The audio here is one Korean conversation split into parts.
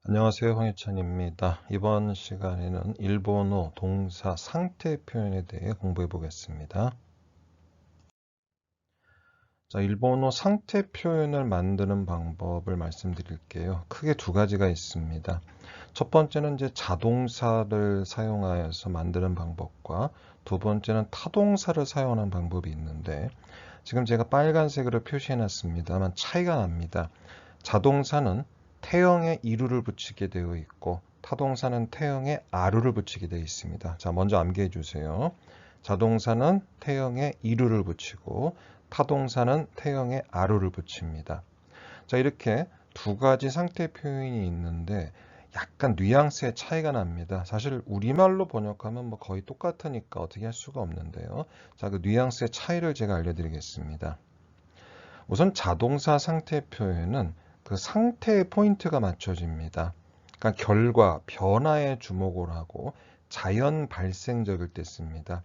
안녕하세요. 황희찬입니다. 이번 시간에는 일본어 동사 상태 표현에 대해 공부해 보겠습니다. 자, 일본어 상태 표현을 만드는 방법을 말씀드릴게요. 크게 두 가지가 있습니다. 첫 번째는 이제 자동사를 사용하여서 만드는 방법과 두 번째는 타동사를 사용하는 방법이 있는데 지금 제가 빨간색으로 표시해 놨습니다만 차이가 납니다. 자동사는 태형에 이루를 붙이게 되어 있고 타동사는 태형에 아루를 붙이게 되어 있습니다. 자, 먼저 암기해 주세요. 자동사는 태형에 이루를 붙이고 타동사는 태형에 아루를 붙입니다. 자, 이렇게 두 가지 상태 표현이 있는데 약간 뉘앙스의 차이가 납니다. 사실 우리말로 번역하면 뭐 거의 똑같으니까 어떻게 할 수가 없는데요. 자, 그 뉘앙스의 차이를 제가 알려드리겠습니다. 우선 자동사 상태 표현은 그 상태의 포인트가 맞춰집니다. 그러니까 결과, 변화에 주목을 하고 자연 발생적일 때 씁니다.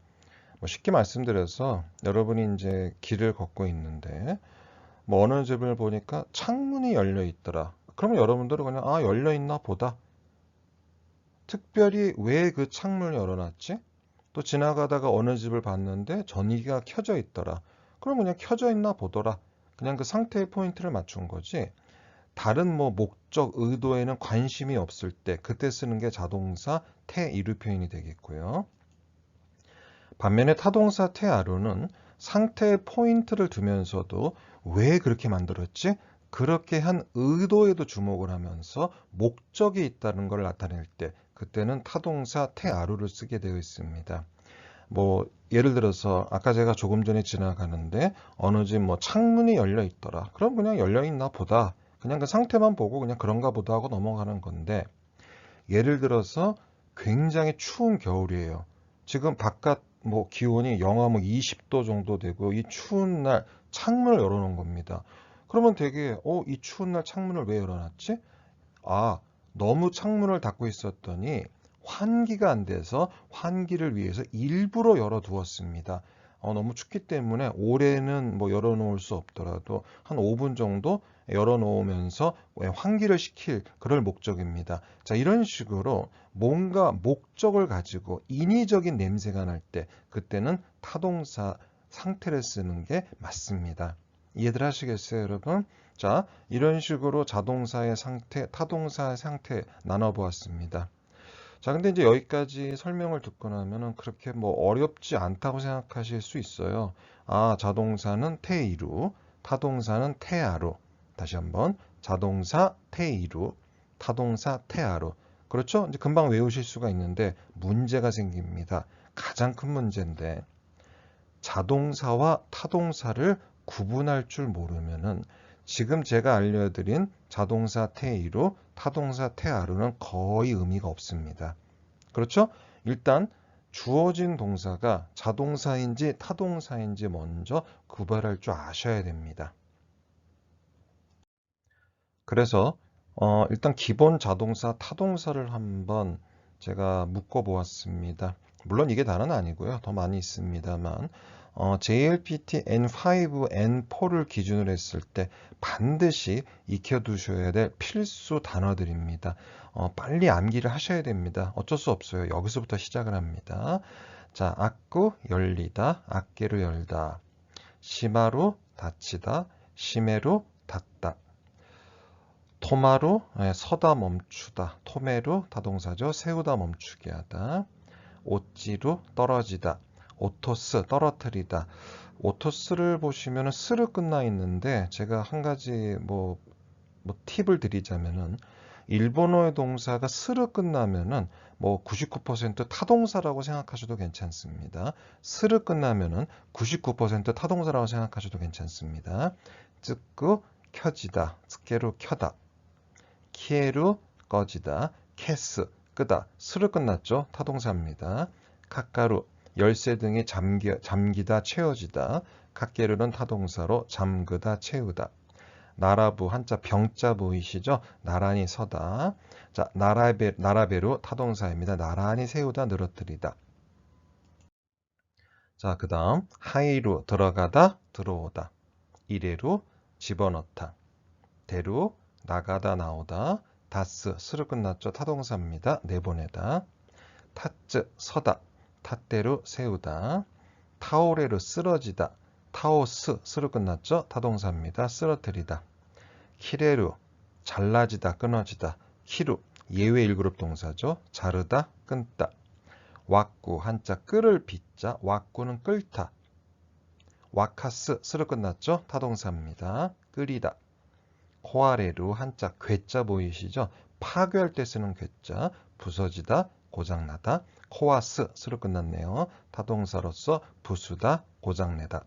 뭐 쉽게 말씀드려서 여러분이 이제 길을 걷고 있는데 뭐 어느 집을 보니까 창문이 열려 있더라. 그러면 여러분들은 그냥 열려 있나 보다. 특별히 왜 그 창문을 열어놨지? 또 지나가다가 어느 집을 봤는데 전기가 켜져 있더라. 그럼 그냥 켜져 있나 보더라. 그냥 그 상태의 포인트를 맞춘 거지. 다른 뭐 목적, 의도에는 관심이 없을 때 그때 쓰는 게 자동사 태이루 표현이 되겠고요. 반면에 타동사 태아루는 상태의 포인트를 두면서도 왜 그렇게 만들었지? 그렇게 한 의도에도 주목을 하면서 목적이 있다는 걸 나타낼 때 그때는 타동사 태아루를 쓰게 되어 있습니다. 뭐 예를 들어서 아까 제가 조금 전에 지나가는데 어느 집 뭐 창문이 열려 있더라. 그럼 그냥 열려 있나 보다. 그냥 그 상태만 보고 그냥 그런가 보다 하고 넘어가는 건데 예를 들어서 굉장히 추운 겨울이에요. 지금 바깥 뭐 기온이 영하 뭐 20도 정도 되고 이 추운 날 창문을 열어놓은 겁니다. 그러면 되게 이 추운 날 창문을 왜 열어놨지? 아, 너무 창문을 닫고 있었더니 환기가 안 돼서 환기를 위해서 일부러 열어두었습니다. 너무 춥기 때문에 올해는 뭐 열어놓을 수 없더라도 한 5분 정도 열어놓으면서 환기를 시킬 그럴 목적입니다. 자, 이런 식으로 뭔가 목적을 가지고 인위적인 냄새가 날 때 그때는 타동사 상태를 쓰는 게 맞습니다. 이해들 하시겠어요, 여러분? 자, 이런 식으로 자동사의 상태, 타동사의 상태 나눠보았습니다. 자, 근데 이제 여기까지 설명을 듣고 나면은 그렇게 뭐 어렵지 않다고 생각하실 수 있어요. 자동사는 태이루, 타동사는 태아루. 다시 한번 자동사 태이루, 타동사 태아루. 그렇죠? 이제 금방 외우실 수가 있는데 문제가 생깁니다. 가장 큰 문제인데 자동사와 타동사를 구분할 줄 모르면은 지금 제가 알려드린 자동사 태이루, 타동사 태아루는 거의 의미가 없습니다. 그렇죠? 일단 주어진 동사가 자동사인지 타동사인지 먼저 구별할 줄 아셔야 됩니다. 그래서 일단 기본 자동사, 타동사를 한번 제가 묶어 보았습니다. 물론 이게 다는 아니고요. 더 많이 있습니다만 JLPT N5, N4를 기준으로 했을 때 반드시 익혀두셔야 될 필수 단어들입니다. 빨리 암기를 하셔야 됩니다. 어쩔 수 없어요. 여기서부터 시작을 합니다. 자, 악구 열리다, 악계로 열다, 시마로 닫히다, 시메로 닫다. 토마루 서다 멈추다. 토메루 타동사죠. 세우다 멈추게 하다. 오찌루 떨어지다. 오토스 떨어뜨리다. 오토스를 보시면 스로 끝나 있는데 제가 한 가지 뭐 팁을 드리자면은 일본어의 동사가 스로 끝나면은 뭐 99% 타동사라고 생각하셔도 괜찮습니다. 스로 끝나면은 99% 타동사라고 생각하셔도 괜찮습니다. 쯔꾸 켜지다. 츠케로 켜다. 키에루 꺼지다, 캐스 끄다, 스로 끝났죠. 타동사입니다. 카카루 열쇠 등이 잠기다 채워지다. 카케루는 타동사로 잠그다 채우다. 나라부 한자 병자 보이시죠? 나란히 서다. 자, 나라베루 타동사입니다. 나란히 세우다 늘어뜨리다. 자, 그 다음 하이루 들어가다 들어오다. 이레루 집어넣다. 대루 나가다 나오다. 다스, 스로 끝났죠. 타동사입니다. 내보내다. 타쯔, 서다. 탓대로 세우다. 타오레르, 쓰러지다. 타오스, 스로 끝났죠. 타동사입니다. 쓰러뜨리다. 키레루, 잘라지다, 끊어지다. 키루, 예외 1그룹 동사죠. 자르다, 끊다. 왁구, 한자 끌을 빗자. 왁구는 끌다. 와카스, 스로 끝났죠. 타동사입니다. 끓이다. 코아레루, 한자 괴자 보이시죠? 파괴할 때 쓰는 괴자. 부서지다, 고장나다. 코아스, 스로 끝났네요. 타동사로서 부수다, 고장내다.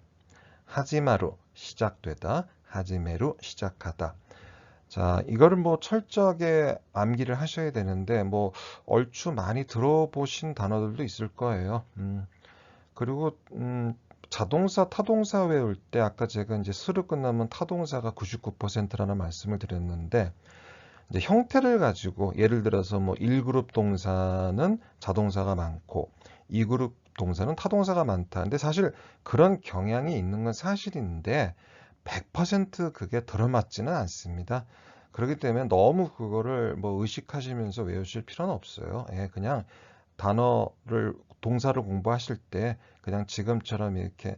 하지마루, 시작되다. 하지메루, 시작하다. 자, 이거를 뭐 철저하게 암기를 하셔야 되는데, 뭐 얼추 많이 들어보신 단어들도 있을 거예요. 그리고 자동사, 타동사 외울 때 아까 제가 이제 스로 끝나면 타동사가 99%라는 말씀을 드렸는데, 이제 형태를 가지고 예를 들어서 뭐 1그룹 동사는 자동사가 많고 2그룹 동사는 타동사가 많다. 근데 사실 그런 경향이 있는 건 사실인데 100% 그게 들어맞지는 않습니다. 그렇기 때문에 너무 그거를 뭐 의식하시면서 외우실 필요는 없어요. 예, 그냥 단어를 동사를 공부하실 때 그냥 지금처럼 이렇게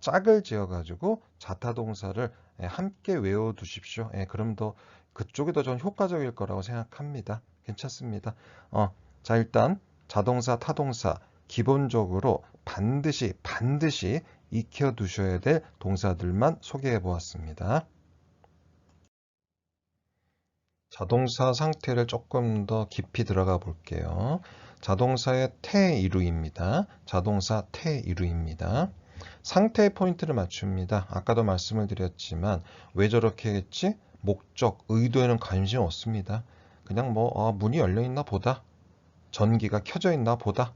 짝을 지어 가지고 자타 동사를 함께 외워 두십시오. 예, 그럼 더 그쪽이 더 좀 효과적일 거라고 생각합니다. 괜찮습니다. 자, 일단 자동사, 타동사 기본적으로 반드시 익혀 두셔야 될 동사들만 소개해 보았습니다. 자동사 상태를 조금 더 깊이 들어가 볼게요. 자동사의 태이루입니다. 자동사 태이루입니다. 상태의 포인트를 맞춥니다. 아까도 말씀을 드렸지만 왜 저렇게 했지? 목적, 의도에는 관심 없습니다. 그냥 뭐 문이 열려 있나 보다. 전기가 켜져 있나 보다.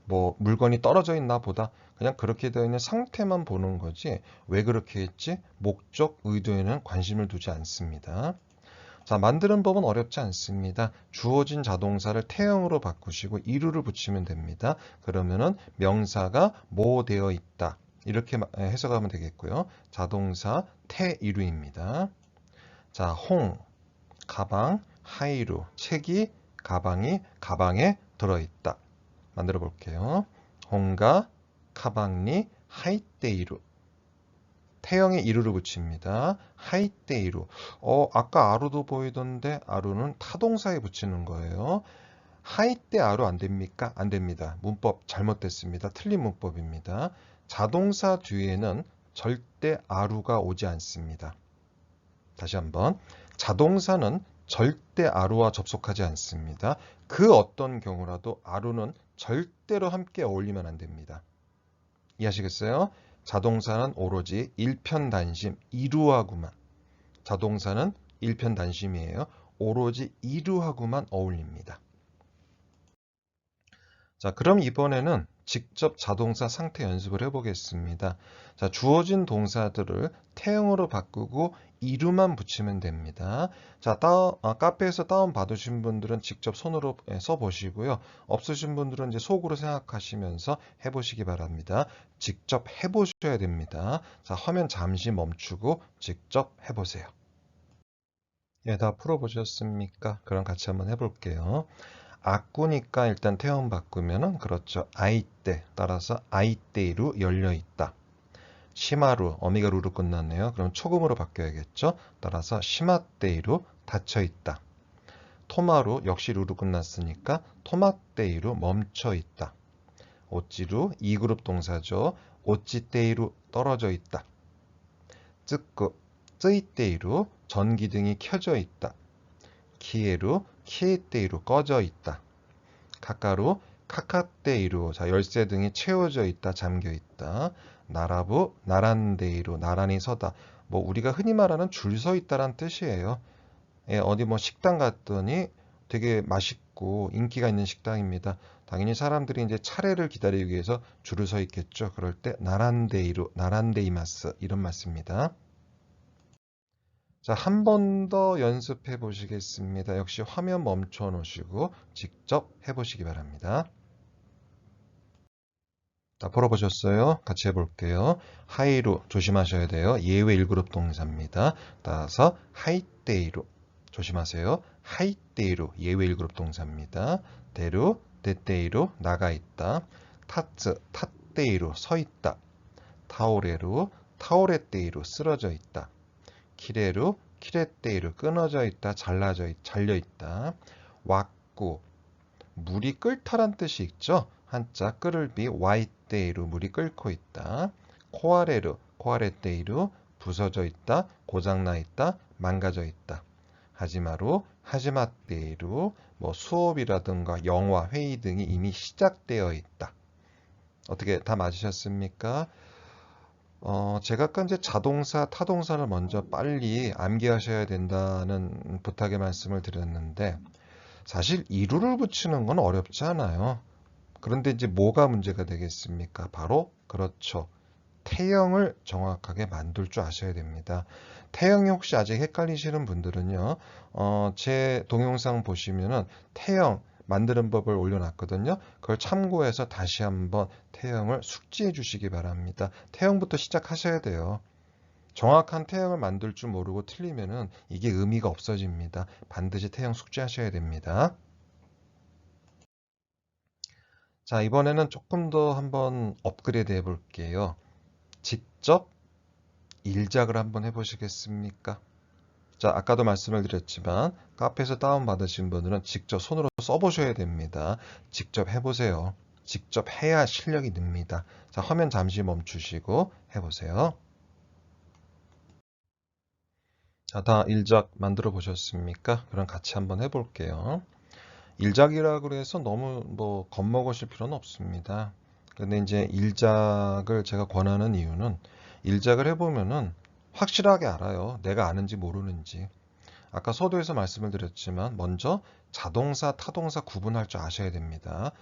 뭐 물건이 떨어져 있나 보다. 그냥 그렇게 되어 있는 상태만 보는 거지. 왜 그렇게 했지? 목적, 의도에는 관심을 두지 않습니다. 자, 만드는 법은 어렵지 않습니다. 주어진 자동사를 태형으로 바꾸시고 이루를 붙이면 됩니다. 그러면은 명사가 뭐 되어 있다. 이렇게 해석하면 되겠고요. 자동사 태이루입니다. 자, 홍, 가방, 하이루, 책이 가방에 들어있다. 만들어 볼게요. 홍가 가방니 하이테이루. 태형에 이루를 붙입니다. 하이테이루. 아까 아루도 보이던데 아루는 타동사에 붙이는 거예요. 하이테 아루 안 됩니까? 안 됩니다. 문법 잘못됐습니다. 틀린 문법입니다. 자동사 뒤에는 절대 아루가 오지 않습니다. 다시 한번. 자동사는 절대 아루와 접속하지 않습니다. 그 어떤 경우라도 아루는 절대로 함께 어울리면 안 됩니다. 이해하시겠어요? 자동사는 오로지 일편단심, 이루하고만. 자동사는 일편단심이에요. 오로지 이루하고만 어울립니다. 자, 그럼 이번에는 직접 자동사 상태 연습을 해보겠습니다. 자, 주어진 동사들을 태형으로 바꾸고 이루만 붙이면 됩니다. 자, 카페에서 다운받으신 분들은 직접 손으로 써보시고요. 없으신 분들은 이제 속으로 생각하시면서 해보시기 바랍니다. 직접 해보셔야 됩니다. 자, 화면 잠시 멈추고 직접 해보세요. 예, 다 풀어보셨습니까? 그럼 같이 한번 해볼게요. 아꾸니까 일단 태형 바꾸면은 그렇죠. 아이때 따라서 아이때이루 열려 있다. 시마루 어미가 루로 끝났네요. 그럼 초금으로 바뀌어야겠죠. 따라서 시마때이루 닫혀 있다. 토마루 역시 루로 끝났으니까 토마때이루 멈춰 있다. 오찌루 2그룹 동사죠. 오찌때이루 떨어져 있다. 쯔끄 쯔이때이루 전기등이 켜져 있다. 키에루 키에때이루 꺼져 있다. 카카루 카카때이루 자 열쇠 등이 채워져 있다 잠겨 있다. 나라부 나란데이루 나란히 서다. 뭐 우리가 흔히 말하는 줄 서 있다란 뜻이에요. 예, 어디 뭐 식당 갔더니 되게 맛있고 인기가 있는 식당입니다. 당연히 사람들이 이제 차례를 기다리기 위해서 줄을 서 있겠죠. 그럴 때 나란데이루 나란데이마스 이런 말씀입니다. 자, 한 번 더 연습해 보시겠습니다. 역시 화면 멈춰 놓으시고 직접 해보시기 바랍니다. 자, 풀어보셨어요? 같이 해볼게요. 하이루 조심하셔야 돼요. 예외 1그룹 동사입니다. 따라서 하이테이루 조심하세요. 하이테이루 예외 1그룹 동사입니다. 데루, 데테이루 나가 있다. 타츠, 탔테이루 서 있다. 타오레루, 타오레테이루 쓰러져 있다. 키레루, 키레테이루 끊어져 있다. 잘려 있다. 왁구, 물이 끓다란 뜻이 있죠. 한자 끓을 비 와이테이루 물이 끓고 있다. 코아레루, 코아레테이루 부서져 있다. 고장나 있다. 망가져 있다. 하지마루, 하지마테이루 뭐 수업이라든가 영화, 회의 등이 이미 시작되어 있다. 어떻게 다 맞으셨습니까? 제가 아까 이제 자동사, 타동사를 먼저 빨리 암기하셔야 된다는 부탁의 말씀을 드렸는데 사실 이루를 붙이는 건 어렵지 않아요. 그런데 이제 뭐가 문제가 되겠습니까? 바로 그렇죠. 태형을 정확하게 만들 줄 아셔야 됩니다. 태형이 혹시 아직 헷갈리시는 분들은요, 제 동영상 보시면은 태형 만드는 법을 올려놨거든요. 그걸 참고해서 다시 한번 태형을 숙지해 주시기 바랍니다. 태형부터 시작하셔야 돼요. 정확한 태형을 만들 줄 모르고 틀리면은 이게 의미가 없어집니다. 반드시 태형 숙지하셔야 됩니다. 자, 이번에는 조금 더 한번 업그레이드 해 볼게요. 직접 일작을 한번 해보시겠습니까? 자, 아까도 말씀을 드렸지만 카페에서 다운받으신 분들은 직접 손으로 써보셔야 됩니다. 직접 해보세요. 직접 해야 실력이 늡니다. 자, 화면 잠시 멈추시고 해보세요. 자, 다 일작 만들어 보셨습니까? 그럼 같이 한번 해볼게요. 일작이라고 해서 너무 뭐 겁먹으실 필요는 없습니다. 근데 이제 일작을 제가 권하는 이유는 일작을 해보면은 확실하게 알아요. 내가 아는지 모르는지. 아까 서두에서 말씀을 드렸지만 먼저 자동사, 타동사 구분할 줄 아셔야 됩니다.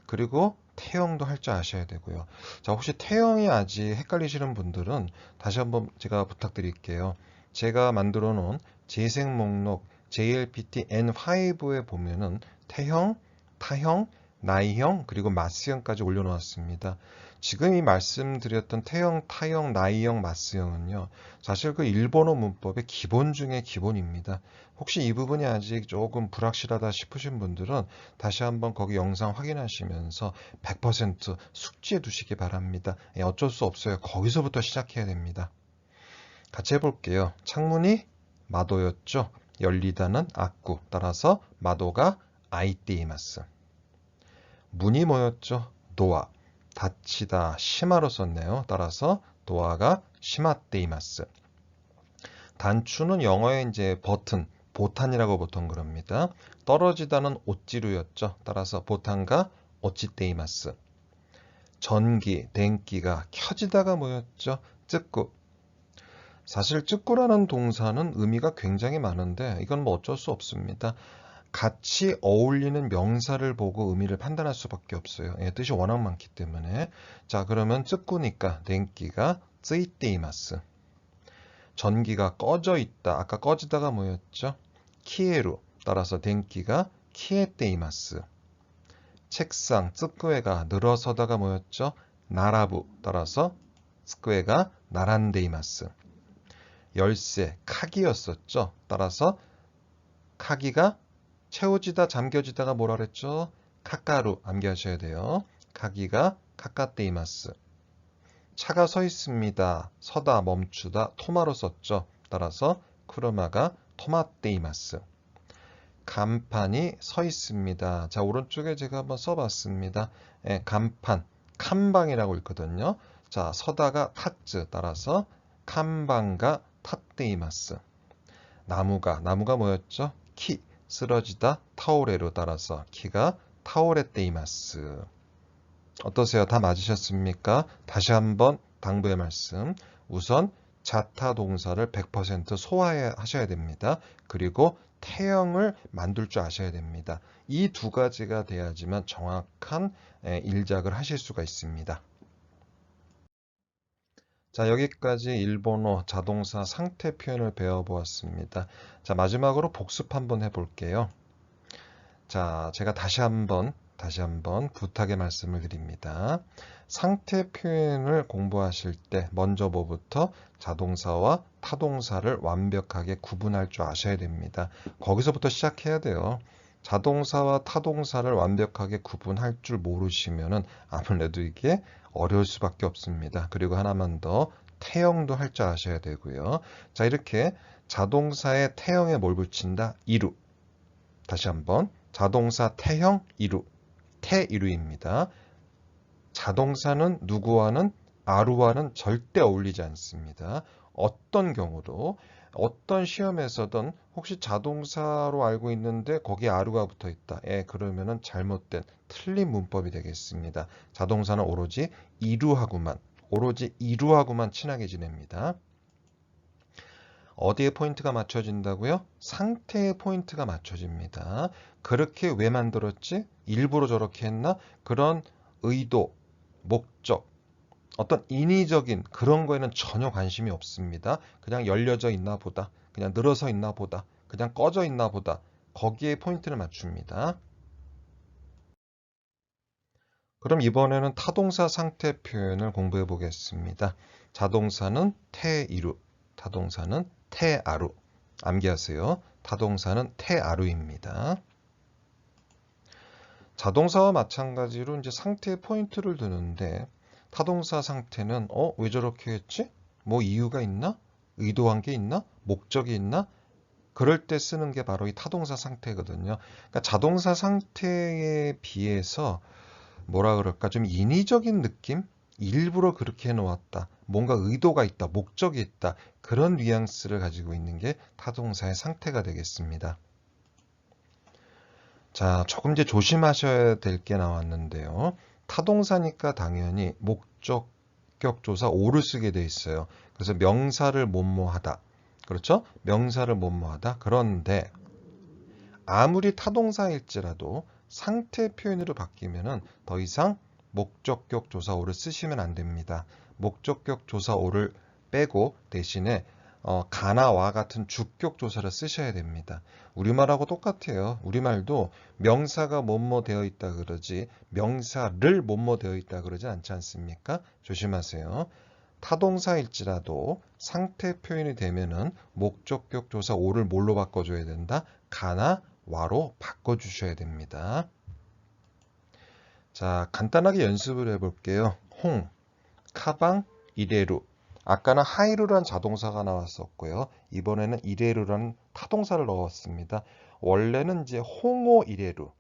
그리고 태형도 할 줄 아셔야 되고요. 자, 혹시 태형이 아직 헷갈리시는 분들은 다시 한번 제가 부탁드릴게요. 제가 만들어 놓은 재생 목록 JLPT N5에 보면은 태형, 타형, 나이형, 그리고 마스형까지 올려놓았습니다. 지금 이 말씀드렸던 태형, 타형, 나이형, 마스형은요. 사실 그 일본어 문법의 기본 중에 기본입니다. 혹시 이 부분이 아직 조금 불확실하다 싶으신 분들은 다시 한번 거기 영상 확인하시면서 100% 숙지해 두시기 바랍니다. 어쩔 수 없어요. 거기서부터 시작해야 됩니다. 같이 해볼게요. 창문이 마도였죠. 열리다는 아쿠. 따라서 마도가 아이테이마스. 문이 뭐였죠? 도아. 닫히다 시마로 썼네요. 따라서 도아가 시마테이마스. 단추는 영어의 이제 버튼, 보탄이라고 보통 그럽니다. 떨어지다는 오찌루였죠. 따라서 보탄가 오치테이마스. 전기,電気가 켜지다가 뭐였죠? 쯔꾸. 사실 쯔꾸라는 동사는 의미가 굉장히 많은데 이건 뭐 어쩔 수 없습니다. 같이 어울리는 명사를 보고 의미를 판단할 수밖에 없어요. 예, 뜻이 워낙 많기 때문에. 자, 그러면 쯔꾸니까電気가 쓰이테이마스. 전기가 꺼져 있다. 아까 꺼지다가 뭐였죠? 키에루. 따라서電気가 키에테이마스. 책상, 쯔꾸에가 늘어서다가 뭐였죠? 나라부. 따라서 쯔꾸에가 나란데이마스. 열쇠, 카기였었죠. 따라서 카기가 채워지다, 잠겨지다가 뭐라 그랬죠? 카카루 암기하셔야 돼요. 카기가 카카테이마스. 차가 서 있습니다. 서다, 멈추다, 토마로 썼죠. 따라서 쿠르마가 토마테이마스. 간판이 서 있습니다. 자, 오른쪽에 제가 한번 써봤습니다. 예, 간판, 칸방이라고 있거든요. 자, 서다가 타츠, 따라서 칸방가 타테이마스. 나무가 뭐였죠? 키, 쓰러지다, 타오레로 따라서 키가 타오레테이마스. 어떠세요? 다 맞으셨습니까? 다시 한번 당부의 말씀. 우선 자타 동사를 100% 소화하셔야 됩니다. 그리고 태형을 만들 줄 아셔야 됩니다. 이 두 가지가 돼야지만 정확한 일작을 하실 수가 있습니다. 자, 여기까지 일본어 자동사 상태 표현을 배워보았습니다. 자, 마지막으로 복습 한번 해볼게요. 자, 제가 다시 한번 다시 한번 부탁의 말씀을 드립니다. 상태 표현을 공부하실 때 먼저 뭐부터 자동사와 타동사를 완벽하게 구분할 줄 아셔야 됩니다. 거기서부터 시작해야 돼요. 자동사와 타동사를 완벽하게 구분할 줄 모르시면은 아무래도 이게 어려울 수밖에 없습니다. 그리고 하나만 더 태형도 할 줄 아셔야 되고요. 자, 이렇게 자동사의 태형에 뭘 붙인다? 이루. 다시 한번 자동사 태형 이루. 태이루입니다. 자동사는 누구와는 아루와는 절대 어울리지 않습니다. 어떤 경우도 어떤 시험에서든 혹시 자동사로 알고 있는데 거기에 아루가 붙어 있다. 그러면은 잘못된 틀린 문법이 되겠습니다. 자동사는 오로지 이루하고만 친하게 지냅니다. 어디에 포인트가 맞춰진다고요? 상태에 포인트가 맞춰집니다. 그렇게 왜 만들었지? 일부러 저렇게 했나? 그런 의도, 목적, 어떤 인위적인 그런 거에는 전혀 관심이 없습니다. 그냥 열려져 있나 보다, 그냥 늘어서 있나 보다, 그냥 꺼져 있나 보다. 거기에 포인트를 맞춥니다. 그럼 이번에는 타동사 상태 표현을 공부해 보겠습니다. 자동사는 태이루, 타동사는 태아루. 암기하세요. 타동사는 태아루입니다. 자동사와 마찬가지로 이제 상태에 포인트를 두는데 타동사 상태는 왜 저렇게 했지? 뭐 이유가 있나? 의도한 게 있나? 목적이 있나? 그럴 때 쓰는 게 바로 이 타동사 상태거든요. 그러니까 자동사 상태에 비해서 뭐라 그럴까? 좀 인위적인 느낌? 일부러 그렇게 해놓았다. 뭔가 의도가 있다. 목적이 있다. 그런 뉘앙스를 가지고 있는 게 타동사의 상태가 되겠습니다. 자, 조금 이제 조심하셔야 될 게 나왔는데요. 타동사니까 당연히 목적격 조사 오를 쓰게 돼 있어요. 그래서 명사를 뭐뭐하다. 그렇죠? 명사를 뭐뭐하다. 그런데 아무리 타동사일지라도 상태 표현으로 바뀌면은 더 이상 목적격 조사 오를 쓰시면 안 됩니다. 목적격 조사 오를 빼고 대신에 가나 와 같은 주격 조사를 쓰셔야 됩니다. 우리말하고 똑같아요. 우리말도 명사가 뭐뭐 되어 있다 그러지 명사를 뭐뭐 되어 있다 그러지 않지 않습니까? 조심하세요. 타동사일지라도 상태 표현이 되면은 목적격 조사 오를 뭘로 바꿔줘야 된다? 가나 와로 바꿔주셔야 됩니다. 자, 간단하게 연습을 해볼게요. 홍, 카방, 이레루. 아까는 하이루란 자동사가 나왔었고요. 이번에는 이레루라는 타동사를 넣었습니다. 원래는 이제 홍오 이레루,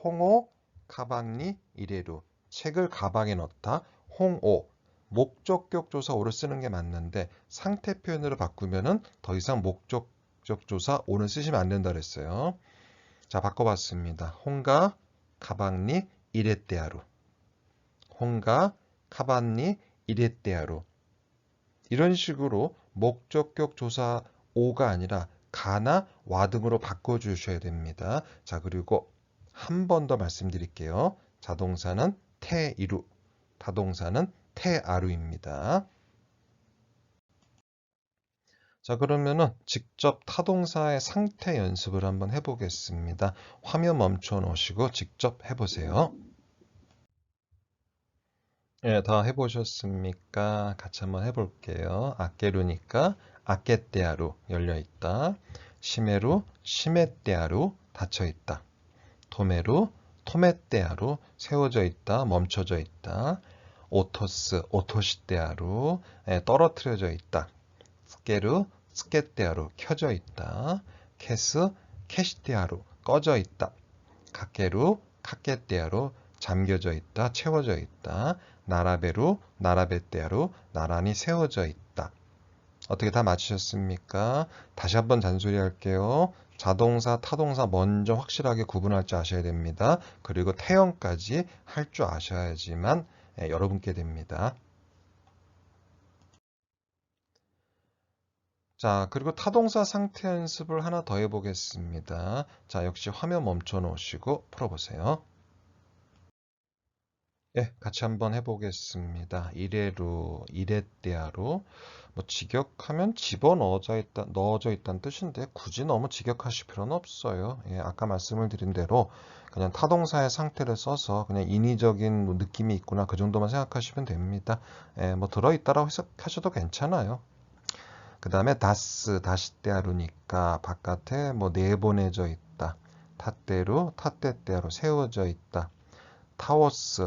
홍오, 카방니, 이레루. 책을 가방에 넣다, 홍오. 목적격 조사 오를 쓰는 게 맞는데 상태 표현으로 바꾸면은 더 이상 목적격 조사 오는 쓰시면 안 된다 그랬어요. 자, 바꿔봤습니다. 홍가, 가방니, 이레떼하루. 홍가, 카반니, 이레떼하루. 이런 식으로 목적격 조사 오가 아니라 가나 와 등으로 바꿔주셔야 됩니다. 자, 그리고 한 번 더 말씀드릴게요. 자동사는 태이루, 타동사는 태아루입니다. 자, 그러면은 직접 타동사의 상태 연습을 한번 해보겠습니다. 화면 멈춰 놓으시고 직접 해보세요. 예, 다 해보셨습니까? 같이 한번 해볼게요. 아케루니까 아케떼아루 열려있다. 시메루 시메떼아루 닫혀있다. 토메루 토메떼아루 세워져 있다. 멈춰져 있다. 오토스 오토시떼아루 떨어뜨려져 있다. 스케루 스케떼아루 켜져 있다. 캐스 캐시떼아루 꺼져 있다. 카케루 카케떼아루 잠겨져 있다. 채워져 있다. 나라베루 나라베떼아루 나란히 세워져 있다. 어떻게 다 맞추셨습니까? 다시 한번 잔소리 할게요. 자동사, 타동사 먼저 확실하게 구분할 줄 아셔야 됩니다. 그리고 태형까지 할 줄 아셔야지만 여러분께 됩니다. 자, 그리고 타동사 상태 연습을 하나 더 해보겠습니다. 자, 역시 화면 멈춰 놓으시고 풀어보세요. 예, 같이 한번 해보겠습니다. 이래로, 이랬대야로. 뭐 직역하면 넣어져 있다는 뜻인데 굳이 너무 직역하실 필요는 없어요. 예, 아까 말씀을 드린 대로 그냥 타동사의 상태를 써서 그냥 인위적인 뭐 느낌이 있구나 그 정도만 생각하시면 됩니다. 예, 뭐 들어있다라고 해석하셔도 괜찮아요. 그 다음에 다시대하루니까 바깥에 뭐 내보내져 있다. 탓대로, 탓대대하로 세워져 있다.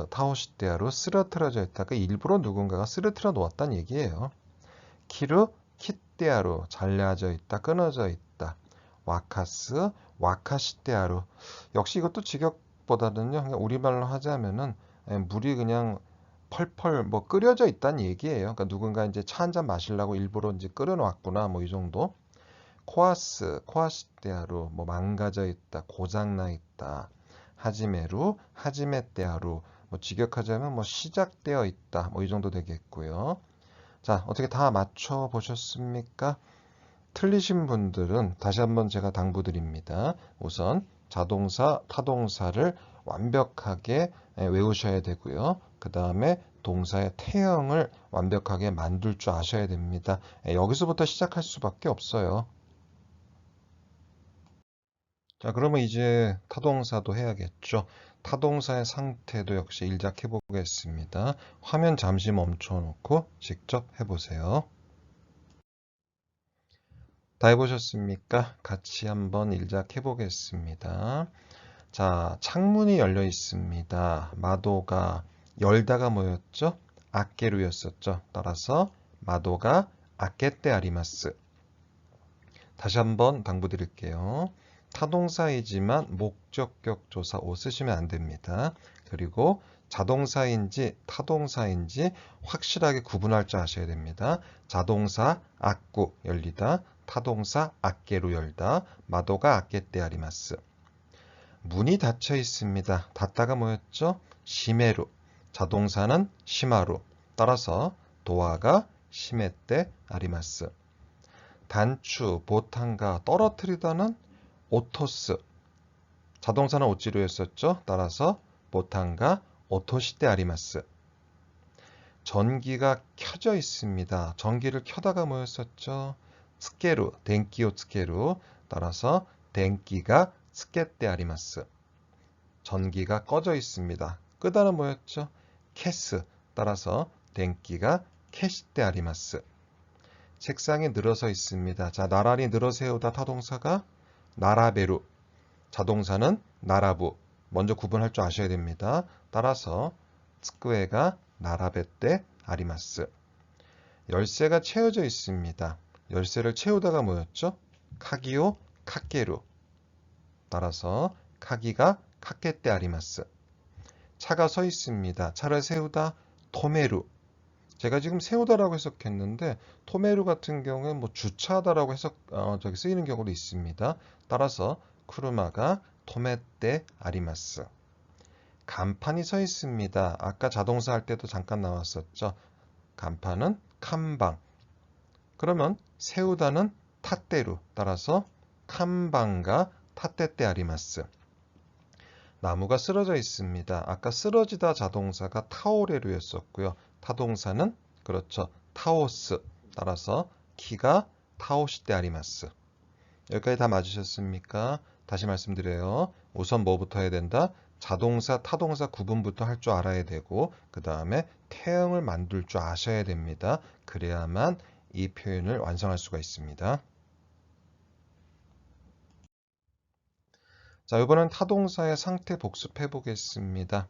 타오시대하로 쓰러뜨려져 있다. 그 일부러 누군가가 쓰러뜨려 놓았다는 얘기예요. 키루, 키대하로 잘려져 있다, 끊어져 있다. 와카스, 와카시대하로. 역시 이것도 직역보다는요, 그냥 우리말로 하자면은 물이 그냥 펄펄 뭐 끓여져 있다는 얘기예요. 그러니까 누군가 이제 차 한 잔 마시려고 일부러 이제 끓여놨구나, 뭐 이 정도. 코아시대하로 뭐 망가져 있다, 고장나 있다. 하지메루, 하지메대하루. 뭐 직역하자면 뭐 시작되어 있다, 뭐 이 정도 되겠고요. 자, 어떻게 다 맞춰 보셨습니까? 틀리신 분들은 다시 한번 제가 당부드립니다. 우선 자동사, 타동사를 완벽하게 외우셔야 되고요. 그 다음에 동사의 태형을 완벽하게 만들 줄 아셔야 됩니다. 여기서부터 시작할 수밖에 없어요. 자, 그러면 이제 타동사도 해야겠죠. 타동사의 상태도 역시 일작해 보겠습니다. 화면 잠시 멈춰 놓고 직접 해보세요. 다 해보셨습니까? 같이 한번 일작해 보겠습니다. 자, 창문이 열려 있습니다. 마도가 열다가 뭐였죠? 아케루였었죠. 따라서 마도가 아케테 아리마스. 다시 한번 당부드릴게요. 타동사이지만 목적격 조사 오 쓰시면 안 됩니다. 그리고 자동사인지 타동사인지 확실하게 구분할 줄 아셔야 됩니다. 자동사 아꾸 열리다, 타동사 아케로 열다, 마도가 아케테 아리마스. 문이 닫혀 있습니다. 닫다가 뭐였죠? 시메루. 자동사는 시마루. 따라서 도화가 시메떼 아리마스. 단추, 보탄가, 떨어뜨리다는 오토스. 자동사는 오찌루였었죠. 따라서 보탄가 오토시테 아리마스. 전기가 켜져 있습니다. 전기를 켜다가 뭐였었죠? 스케루, 덴키오 스케루. 따라서 덴기가 스케테 아리마스. 전기가 꺼져 있습니다. 끄다는 뭐였죠? 캐스. 따라서 덴기가 캐시테 아리마스. 책상에 늘어서 있습니다. 자, 나란히 늘어 세우다 타동사가 나라베루. 자동사는 나라부. 먼저 구분할 줄 아셔야 됩니다. 따라서 스쿠에가 나라베떼 아리마스. 열쇠가 채워져 있습니다. 열쇠를 채우다가 뭐였죠? 카기오 카케루. 따라서 카기가 카케떼 아리마스. 차가 서 있습니다. 차를 세우다 토메루. 제가 지금 세우다라고 해석했는데 토메루 같은 경우에 뭐 주차하다라고 저기 쓰이는 경우도 있습니다. 따라서 쿠르마가 토메떼 아리마스. 간판이 서 있습니다. 아까 자동사 할 때도 잠깐 나왔었죠. 간판은 칸방. 그러면 세우다는 타떼루. 따라서 칸방가 타떼떼 아리마스. 나무가 쓰러져 있습니다. 아까 쓰러지다 자동사가 타오레루였었고요. 타동사는 그렇죠. 타오스. 따라서 키가 타오시테 아리마스. 여기까지 다 맞으셨습니까? 다시 말씀드려요. 우선 뭐부터 해야 된다? 자동사, 타동사 구분부터 할 줄 알아야 되고 그 다음에 태형을 만들 줄 아셔야 됩니다. 그래야만 이 표현을 완성할 수가 있습니다. 자, 이번엔 타동사의 상태 복습해 보겠습니다.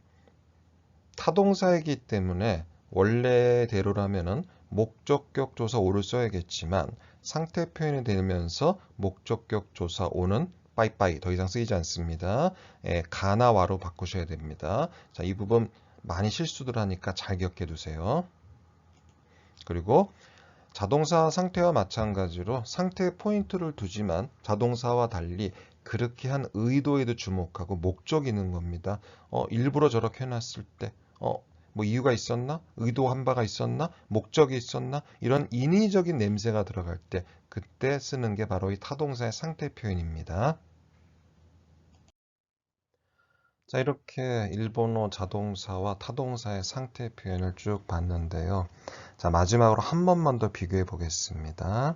타동사이기 때문에 원래대로라면은 목적격 조사 오를 써야겠지만 상태 표현이 되면서 목적격 조사 오는 빠이빠이 더 이상 쓰이지 않습니다. 가나와로 바꾸셔야 됩니다. 자, 이 부분 많이 실수들 하니까 잘 기억해 두세요. 그리고 자동사 상태와 마찬가지로 상태에 포인트를 두지만 자동사와 달리 그렇게 한 의도에도 주목하고 목적이 있는 겁니다. 일부러 저렇게 해놨을 때, 뭐 이유가 있었나? 의도한 바가 있었나? 목적이 있었나? 이런 인위적인 냄새가 들어갈 때 그때 쓰는 게 바로 이 타동사의 상태 표현입니다. 자, 이렇게 일본어 자동사와 타동사의 상태 표현을 쭉 봤는데요. 자, 마지막으로 한 번만 더 비교해 보겠습니다.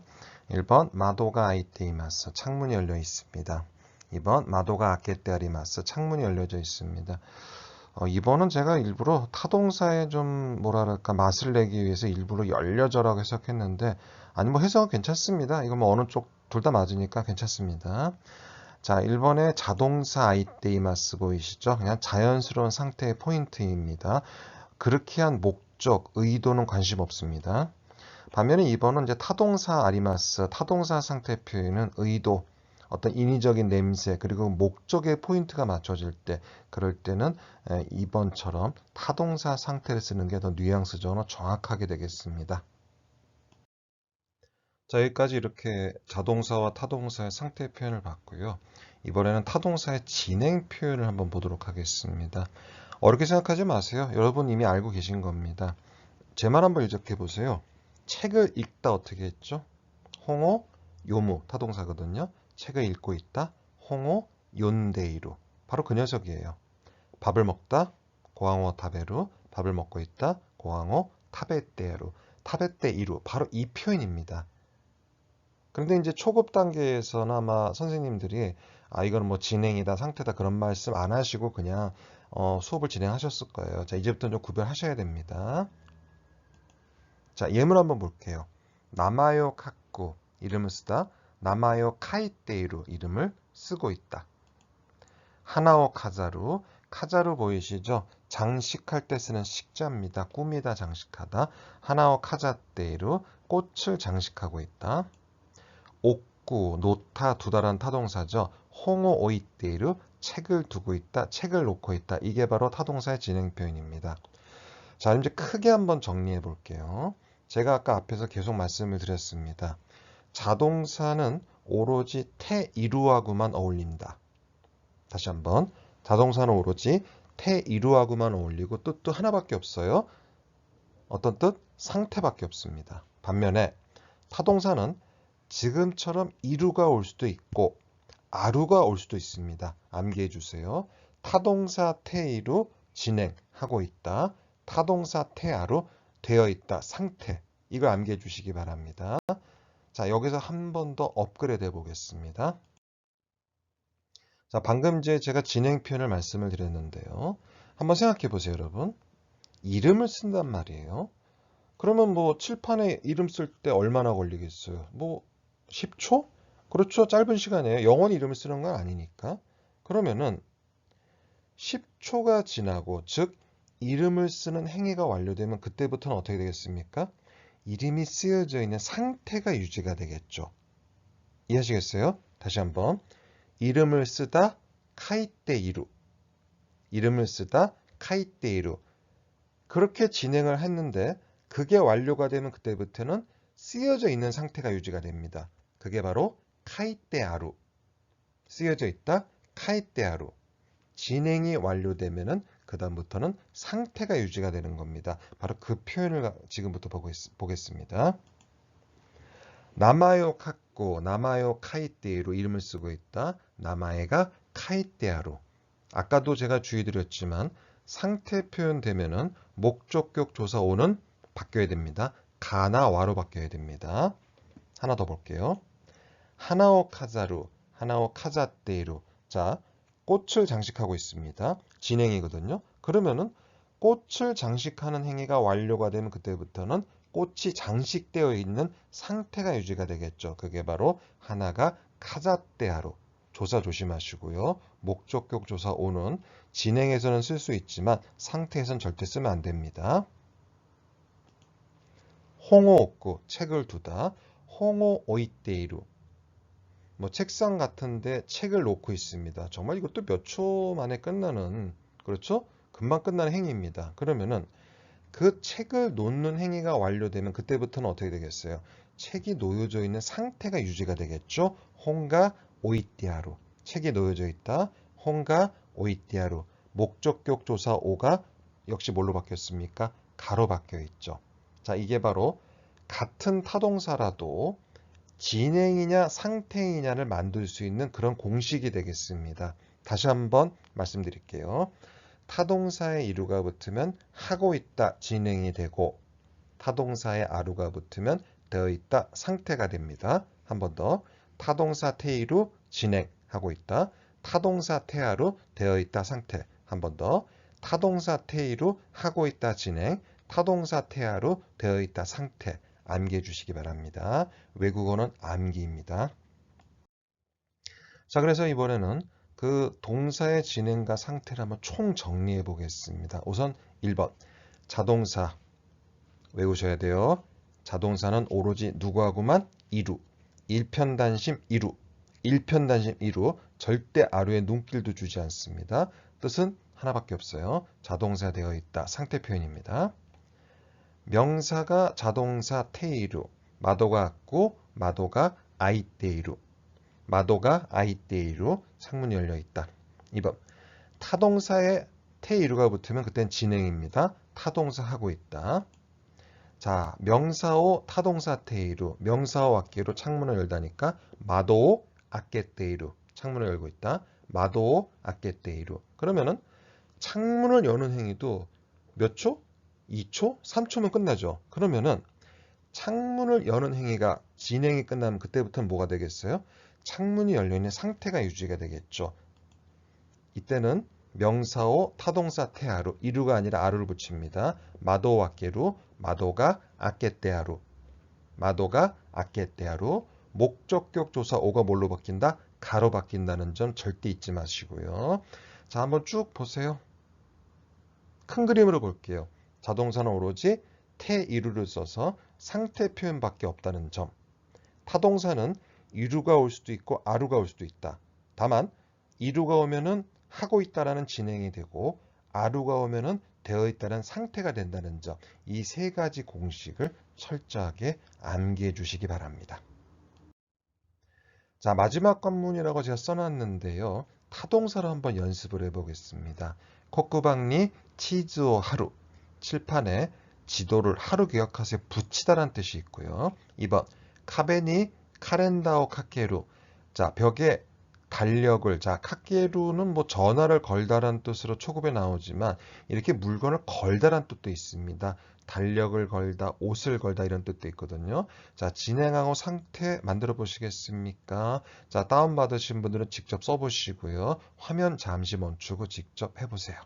1번, 마도가 아이테이마스, 창문이 열려 있습니다. 2번, 마도가 아케테あります, 창문이 열려져 있습니다. 2번은 제가 일부러 타동사에 좀 뭐랄까 맛을 내기 위해서 일부러 열려져라고 해석했는데, 아니 뭐 해석은 괜찮습니다. 이거 뭐 어느 쪽 둘 다 맞으니까 괜찮습니다. 자, 1번의 자동사 아이테이마스 보이시죠? 그냥 자연스러운 상태의 포인트입니다. 그렇게 한 목적, 의도는 관심 없습니다. 반면에 2번은 이제 타동사 아리마스, 타동사 상태 표현은 의도, 어떤 인위적인 냄새, 그리고 목적의 포인트가 맞춰질 때, 그럴 때는 2번처럼 타동사 상태를 쓰는 게 더 뉘앙스적으로 정확하게 되겠습니다. 자, 여기까지 이렇게 자동사와 타동사의 상태 표현을 봤고요. 이번에는 타동사의 진행 표현을 한번 보도록 하겠습니다. 어렵게 생각하지 마세요. 여러분 이미 알고 계신 겁니다. 제 말 한번 일적해 보세요. 책을 읽다 어떻게 했죠? 홍어, 요무 타동사거든요. 책을 읽고 있다. 홍어, 욘데이루. 바로 그 녀석이에요. 밥을 먹다. 고항어 타베루. 밥을 먹고 있다. 고항어 타베테루. 타베테이루. 바로 이 표현입니다. 그런데 이제 초급 단계에서는 아마 선생님들이 이거는 뭐 진행이다, 상태다 그런 말씀 안 하시고 그냥 수업을 진행하셨을 거예요. 자, 이제부터는 좀 구별하셔야 됩니다. 자, 예문 한번 볼게요. 나마요 카쿠 이름을 쓰다. 나마요 카이테이루 이름을 쓰고 있다. 하나오 카자루 카자루 보이시죠? 장식할 때 쓰는 식자입니다. 꾸미다 장식하다. 하나오 카자테이루 꽃을 장식하고 있다. 옥구, 놓다, 두다란 타동사죠. 홍오 오이테이루 책을 두고 있다, 책을 놓고 있다. 이게 바로 타동사의 진행 표현입니다. 자, 이제 크게 한번 정리해 볼게요. 제가 아까 앞에서 계속 말씀을 드렸습니다. 자동사는 오로지 태이루하고만 어울린다. 다시 한번. 자동사는 오로지 태이루하고만 어울리고 뜻도 하나밖에 없어요. 어떤 뜻? 상태밖에 없습니다. 반면에 타동사는 지금처럼 이루가 올 수도 있고 아루가 올 수도 있습니다. 암기해 주세요. 타동사 태이루 진행하고 있다. 타동사 태아루 되어 있다. 상태. 이걸 암기해 주시기 바랍니다. 자, 여기서 한 번 더 업그레이드 해 보겠습니다. 자, 방금 제가 진행 표현을 말씀을 드렸는데요. 한번 생각해 보세요, 여러분. 이름을 쓴단 말이에요. 그러면 뭐 칠판에 이름 쓸 때 얼마나 걸리겠어요? 뭐 10초? 그렇죠. 짧은 시간이에요. 영원히 이름을 쓰는 건 아니니까. 그러면은 10초가 지나고 즉 이름을 쓰는 행위가 완료되면 그때부터는 어떻게 되겠습니까? 이름이 쓰여져 있는 상태가 유지가 되겠죠. 이해하시겠어요? 다시 한번. 이름을 쓰다 카이테이루. 이름을 쓰다 카이테이루. 그렇게 진행을 했는데 그게 완료가 되면 그때부터는 쓰여져 있는 상태가 유지가 됩니다. 그게 바로 카이테아루. 쓰여져 있다 카이테아루. 진행이 완료되면은 그다음부터는 상태가 유지가 되는 겁니다. 바로 그 표현을 지금부터 보겠습니다. 나마요 카꼬, 나마요 카이테로 이름을 쓰고 있다. 나마에가 카이테아루. 아까도 제가 주의 드렸지만 상태 표현 되면은 목적격 조사 오는 바뀌어야 됩니다. 가나 와로 바뀌어야 됩니다. 하나 더 볼게요. 하나오 카자루, 하나오 카자테이루. 자, 꽃을 장식하고 있습니다. 진행이거든요. 그러면은 꽃을 장식하는 행위가 완료가 되면 그때부터는 꽃이 장식되어 있는 상태가 유지가 되겠죠. 그게 바로 하나가 카자테아루. 조사 조심하시고요. 목적격 조사 오는 진행에서는 쓸 수 있지만 상태에서는 절대 쓰면 안 됩니다. 홍오 옥구, 책을 두다. 홍오 오이테이루. 뭐 책상 같은데 책을 놓고 있습니다. 정말 이것도 몇 초 만에 끝나는, 그렇죠? 금방 끝나는 행위입니다. 그러면은 그 책을 놓는 행위가 완료되면 그때부터는 어떻게 되겠어요? 책이 놓여져 있는 상태가 유지가 되겠죠? 홍가 오이띠아루. 책이 놓여져 있다. 홍가 오이띠아루. 목적격 조사 오가 역시 뭘로 바뀌었습니까? 가로 바뀌어 있죠. 자, 이게 바로 같은 타동사라도 진행이냐 상태이냐를 만들 수 있는 그런 공식이 되겠습니다. 다시 한번 말씀드릴게요. 타동사의 이루가 붙으면 하고 있다 진행이 되고 타동사의 아루가 붙으면 되어 있다 상태가 됩니다. 한 번 더. 타동사 태이루 진행하고 있다. 타동사 태아루 되어 있다 상태. 한 번 더. 타동사 태이루 하고 있다 진행. 타동사 태아루 되어 있다 상태. 암기해 주시기 바랍니다. 외국어는 암기입니다. 자, 그래서 이번에는 그 동사의 진행과 상태를 한번 총 정리해 보겠습니다. 우선 1번. 자동사 외우셔야 돼요. 자동사는 오로지 누구하고만 이루. 일편단심 이루. 일편단심 이루. 절대 아루에 눈길도 주지 않습니다. 뜻은 하나밖에 없어요. 자동사 되어 있다. 상태 표현입니다. 명사가 자동사 테이루. 마도가 같고 마도가 아이테이루. 마도가 아이테이루. 창문이 열려 있다. 2번. 타동사에 테이루가 붙으면 그땐 진행입니다. 타동사 하고 있다. 자, 명사오 타동사 테이루. 명사오 아케로 창문을 열다니까 마도오 아케테이루. 창문을 열고 있다. 마도오 아케테이루. 그러면은 창문을 여는 행위도 몇 초? 2초? 3초면 끝나죠. 그러면은 창문을 여는 행위가 진행이 끝나면 그때부터는 뭐가 되겠어요? 창문이 열려있는 상태가 유지가 되겠죠. 이때는 명사오 타동사 테아루 이루가 아니라 아루를 붙입니다. 마도 와케루 마도가 아케테아루 마도가 아케테아루 목적격 조사 오가 뭘로 바뀐다? 가로 바뀐다는 점 절대 잊지 마시고요. 자, 한번 쭉 보세요. 큰 그림으로 볼게요. 자동사는 오로지 테이루를 써서 상태 표현밖에 없다는 점. 타동사는 이루가 올 수도 있고 아루가 올 수도 있다. 다만 이루가 오면은 하고 있다라는 진행이 되고 아루가 오면은 되어 있다는 상태가 된다는 점. 이 세 가지 공식을 철저하게 암기해 주시기 바랍니다. 자, 마지막 관문이라고 제가 써놨는데요. 타동사로 한번 연습을 해보겠습니다. 코쿠방니 치즈오 하루. 칠판에 지도를 하루 기억하세요. 붙이다란 뜻이 있고요. 2번 카베니 카렌다오 카케루. 자, 벽에 달력을, 자, 카케루는 뭐 전화를 걸다란 뜻으로 초급에 나오지만 이렇게 물건을 걸다란 뜻도 있습니다. 달력을 걸다, 옷을 걸다 이런 뜻도 있거든요. 자, 진행하고 상태 만들어 보시겠습니까? 자, 다운받으신 분들은 직접 써보시고요. 화면 잠시 멈추고 직접 해보세요.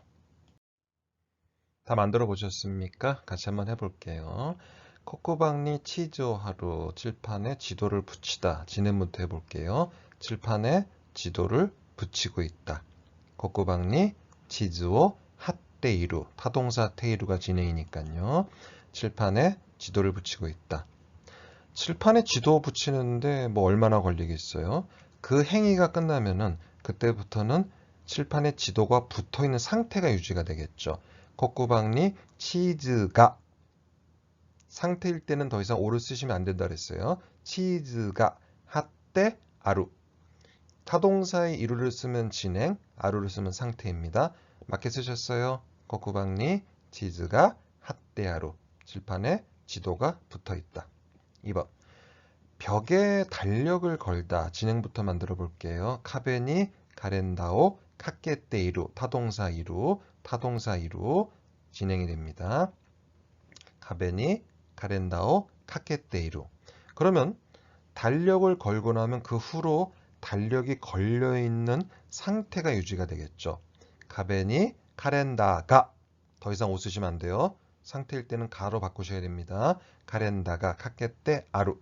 다 만들어 보셨습니까? 같이 한번 해볼게요. 코코방니 치즈오 하루. 칠판에 지도를 붙이다. 진행부터 해볼게요. 칠판에 지도를 붙이고 있다. 코코방니 치즈오 핫테이루. 타동사 테이루가 진행이니까요. 칠판에 지도를 붙이고 있다. 칠판에 지도 붙이는데 뭐 얼마나 걸리겠어요? 그 행위가 끝나면은 그때부터는 칠판에 지도가 붙어 있는 상태가 유지가 되겠죠. 코쿠방니 치즈가. 상태일 때는 더 이상 오를 쓰시면 안 된다 그랬어요. 치즈가 핫때 아루. 타동사의 이루를 쓰면 진행, 아루를 쓰면 상태입니다. 맞게 쓰셨어요. 코쿠방니 치즈가 핫때 아루. 칠판에 지도가 붙어 있다. 2번. 벽에 달력을 걸다. 진행부터 만들어 볼게요. 카베니 가렌다오 카케테이루. 타동사 이루. 타동사 이루. 진행이 됩니다. 카베니 가렌다오 카케테이루. 그러면 달력을 걸고 나면 그 후로 달력이 걸려있는 상태가 유지가 되겠죠. 카베니 카렌다가. 더 이상 웃으시면 안 돼요. 상태일 때는 가로 바꾸셔야 됩니다. 카렌다가 카케테 아루.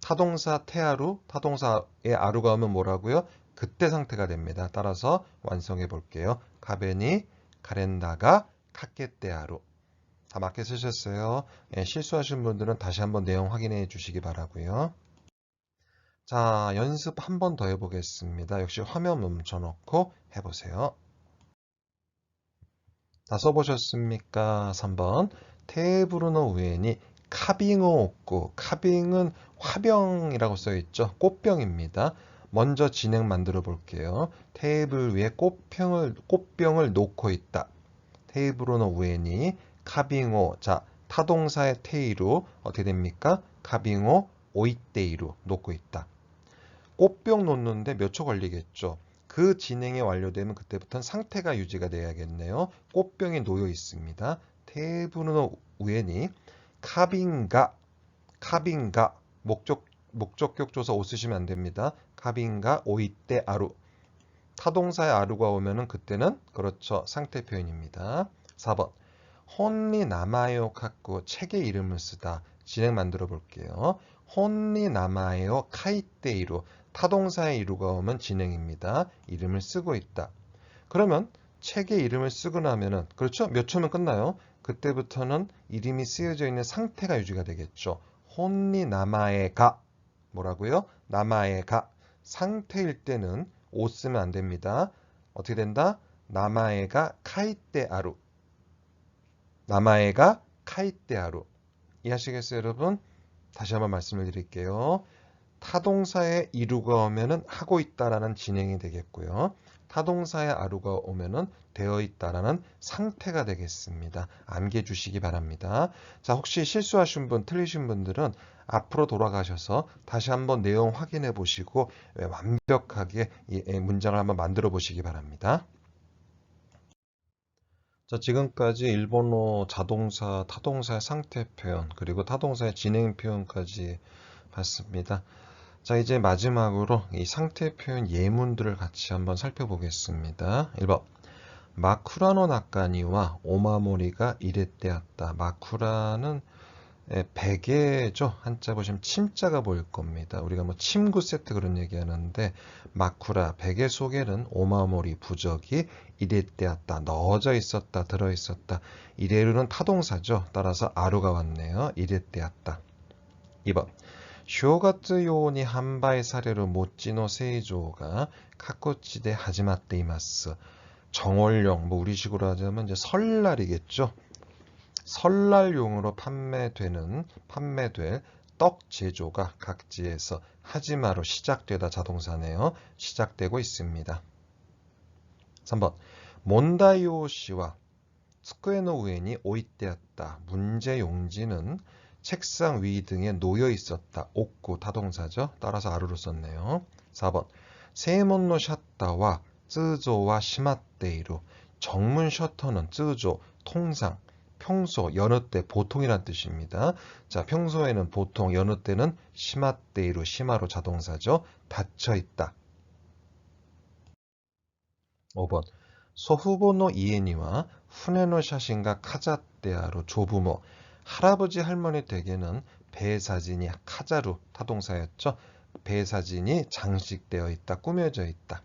타동사 테아루, 타동사에 아루가 오면 뭐라고요? 그때 상태가 됩니다. 따라서 완성해 볼게요. 카베니 카렌다가 카케테 아루. 다 맞게 쓰셨어요. 예, 실수하신 분들은 다시 한번 내용 확인해 주시기 바라고요. 자, 연습 한 번 더 해보겠습니다. 역시 화면 멈춰놓고 해보세요. 다 써보셨습니까? 3번. 테이브루노 우에니 카빙오 옥구. 카빙은 화병이라고 써있죠. 꽃병입니다. 먼저 진행 만들어 볼게요. 테이블 위에 꽃병을 놓고 있다. 테이브루노 우에니 카빙오. 자, 타동사의 테이루 어떻게 됩니까? 카빙오 오이테이루 놓고 있다. 꽃병 놓는데 몇 초 걸리겠죠. 그 진행이 완료되면 그때부터는 상태가 유지가 돼야겠네요. 꽃병이 놓여 있습니다. 테이블의 위에니 카빈가 목적격 조사 오 쓰시면 안 됩니다. 카빈가 오이테 아루 타동사의 아루가 오면은 그때는 그렇죠. 상태 표현입니다. 4번 혼니 나마에요 갖고 책의 이름을 쓰다. 진행 만들어 볼게요. 혼니 나마에요 카이테이루 타동사의 이루가 오면 진행입니다. 이름을 쓰고 있다. 그러면 책의 이름을 쓰고 나면은 그렇죠? 몇 초면 끝나요? 그때부터는 이름이 쓰여져 있는 상태가 유지가 되겠죠. 혼니 나마에가 뭐라고요? 나마에가 상태일 때는 오 쓰면 안 됩니다. 어떻게 된다? 나마에가 카이테아루 나마에가 카이테아루 이해하시겠어요, 여러분? 다시 한번 말씀을 드릴게요. 타동사의 이루가 오면은 하고 있다라는 진행이 되겠고요. 타동사의 아루가 오면은 되어 있다라는 상태가 되겠습니다. 암기해 주시기 바랍니다. 자, 혹시 실수하신 분, 틀리신 분들은 앞으로 돌아가셔서 다시 한번 내용 확인해 보시고 완벽하게 이 문장을 한번 만들어 보시기 바랍니다. 자, 지금까지 일본어 자동사, 타동사의 상태 표현, 그리고 타동사의 진행 표현까지 봤습니다. 자, 이제 마지막으로 이 상태 표현 예문들을 같이 한번 살펴보겠습니다. 1번. 마쿠라노 나카니와 오마모리가 이랬대었다. 마쿠라는 베개죠. 한자 보시면 침자가 보일 겁니다. 우리가 뭐 침구 세트 그런 얘기 하는데 마쿠라 베개 속에는 오마모리 부적이 이랬대었다. 넣어져 있었다. 들어 있었다. 이래루는 타동사죠. 따라서 아루가 왔네요. 이랬대었다. 2번. 正月用に販売される餅の製造が各地で始まっています. 정월용, 뭐 우리식으로 하자면 이제 설날이겠죠. 설날용으로 판매될 떡 제조가 각지에서 하지마로 시작되다 자동사네요. 시작되고 있습니다. 3번. 몬다이오시와 스쿠에노 우에니 오이테았다. 문제 용지는 책상 위 등에 놓여 있었다. 옥구 타동사죠. 따라서 아루로 썼네요. 4번. 세문노 셔터와 쯔조와 시마테이루. 정문 셔터는 쯔조, 통상, 평소, 여느 때, 보통이란 뜻입니다. 자, 평소에는 보통, 여느 때는 시마테이루, 시마로 자동사죠. 닫혀 있다. 5번. 소후보노 이에니와 후네노 샤신가 카자테아로 조부모. 할아버지 할머니 댁에는 배 사진이 카자루 타동사였죠. 배 사진이 장식되어 있다. 꾸며져 있다.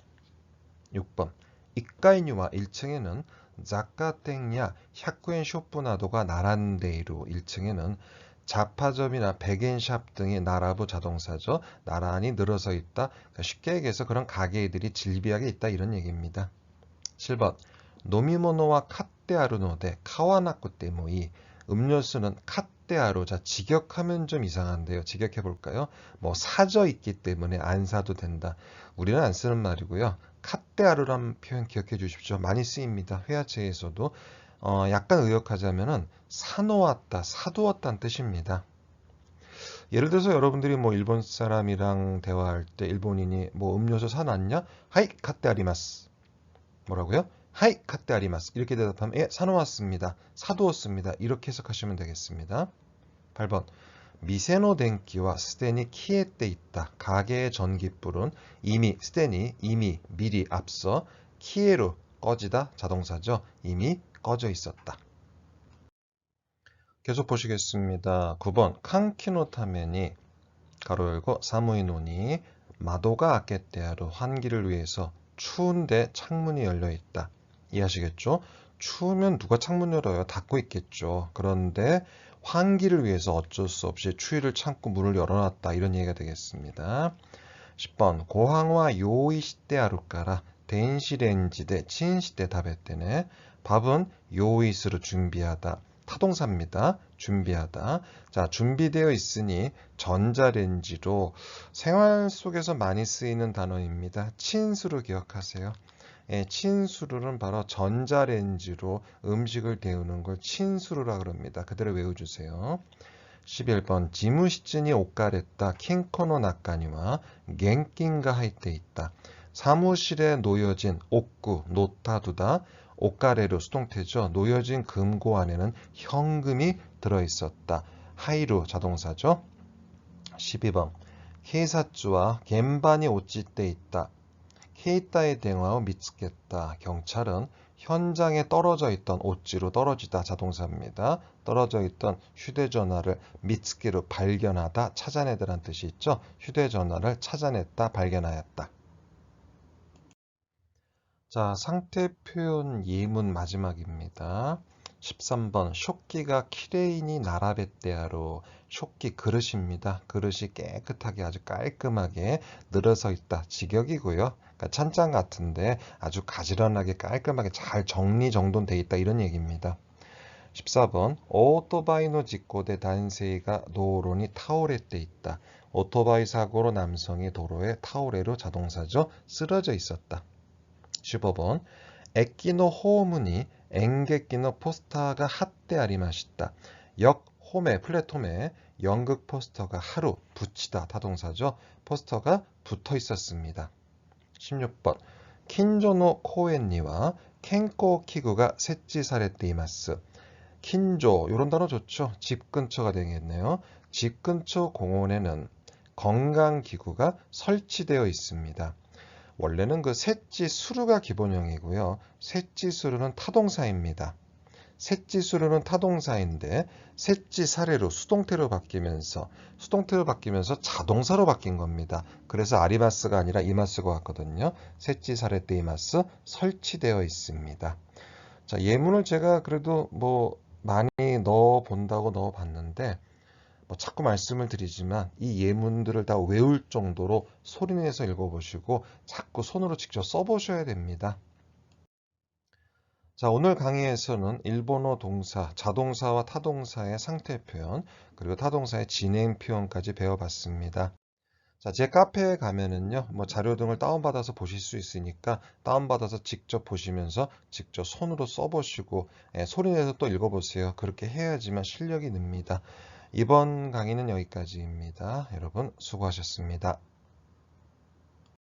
6번. 이카이니와 1층에는 자카텐야 샤쿠엔 쇼프 나도가 나란데이루 1층에는 잡화점이나 백엔샵 등의 나라부 자동사죠. 나란히 늘어서 있다. 그러니까 쉽게 얘기해서 그런 가게들이 질비하게 있다 이런 얘기입니다. 7번. 노미모노와 카테아루노데 카와나쿠 때모이 음료수는 카테아루. 자, 직역하면 좀 이상한데요. 직역해 볼까요? 뭐 사져 있기 때문에 안 사도 된다. 우리는 안 쓰는 말이고요. 카테아루라는 표현 기억해 주십시오. 많이 쓰입니다. 회화체에서도 약간 의역하자면은 사놓았다, 사두었다는 뜻입니다. 예를 들어서 여러분들이 뭐 일본 사람이랑 대화할 때 일본인이 뭐 음료수 사놨냐? 하이 카테아리마스. 뭐라고요? 하이 카테아리마스. 이렇게 대답하면 예, 사놓았습니다. 사두었습니다. 이렇게 해석하시면 되겠습니다. 8번. 미세노 덴키와 스테니 키에때 있다. 가게의 전기불은 이미 미리 앞서 키에로 꺼지다 자동사죠. 이미 꺼져 있었다. 계속 보시겠습니다. 9번. 칸키노 타면이 가로 열고 사무이노니 마도가 아케테아로 환기를 위해서 추운데 창문이 열려 있다. 이해하시겠죠? 추우면 누가 창문 열어요? 닫고 있겠죠. 그런데 환기를 위해서 어쩔 수 없이 추위를 참고 문을 열어놨다. 이런 얘기가 되겠습니다. 10번. 고항와 요이 시대 아루까라電子レンジ대 친시대 답했대네. 밥은 요이스로 준비하다. 타동사입니다. 준비하다. 자, 준비되어 있으니 전자레인지로 생활 속에서 많이 쓰이는 단어입니다. 친수로 기억하세요. 예, 친수루는 바로 전자레인지로 음식을 데우는 걸 친수루라 그럽니다. 그대로 외워주세요. 11번 지무시즌이 오카레타 킨코노 나카니와 겐킨가 하이테 있다. 사무실에 놓여진 옥구, 노타두다, 오카레루 수동태죠. 놓여진 금고 안에는 현금이 들어있었다. 하이루 자동사죠. 12번 케이사츠와 겐반이 오찌때 있다. 케이타의 대화を 미츠겠다. 경찰은 현장에 떨어져 있던 오찌로 떨어지다 자동사입니다. 떨어져 있던 휴대전화를 미츠게로 발견하다, 찾아내다라는 뜻이 있죠. 휴대전화를 찾아냈다, 발견하였다. 자, 상태 표현 예문 마지막입니다. 13번 쇼끼가 키레이니 나라베떼아로 쇼끼 그릇입니다. 그릇이 깨끗하게 아주 깔끔하게 늘어서 있다. 직역이고요. 그러니까 찬장 같은데 아주 가지런하게 깔끔하게 잘 정리정돈돼 있다. 이런 얘기입니다. 14번 오토바이노 직고대 단세이가 도로니 타오레때 있다. 오토바이 사고로 남성이 도로에 타오레로 자동사죠. 쓰러져 있었다. 15번 에키노 호우무니 엔게키노 포스터가 핫대 아리마시다. 역 홈에 플랫홈에 연극 포스터가 하루 붙이다 타동사죠. 포스터가 붙어 있었습니다. 16번 킨조노 코엔니와 켄코 키구가 세치 사레때 이마스. 킨조 이런 단어 좋죠. 집 근처가 되겠네요. 집 근처 공원에는 건강기구가 설치되어 있습니다. 원래는 그 셋지수루가 기본형이고요. 셋지수루는 타동사입니다. 셋지수루는 타동사인데 셋지사례로 수동태로 바뀌면서 자동사로 바뀐 겁니다. 그래서 아리마스가 아니라 이마스가 왔거든요. 셋지사례 때 이마스 설치되어 있습니다. 자, 예문을 제가 그래도 많이 넣어 본다고 넣어 봤는데 자꾸 말씀을 드리지만 이 예문들을 다 외울 정도로 소리내서 읽어보시고 자꾸 손으로 직접 써보셔야 됩니다. 자, 오늘 강의에서는 일본어 동사, 자동사와 타동사의 상태 표현, 그리고 타동사의 진행 표현까지 배워봤습니다. 자, 제 카페에 가면은요, 자료 등을 다운받아서 보실 수 있으니까 다운받아서 직접 보시면서 직접 손으로 써보시고 소리내서 또 읽어보세요. 그렇게 해야지만 실력이 늡니다. 이번 강의는 여기까지입니다. 여러분 수고하셨습니다.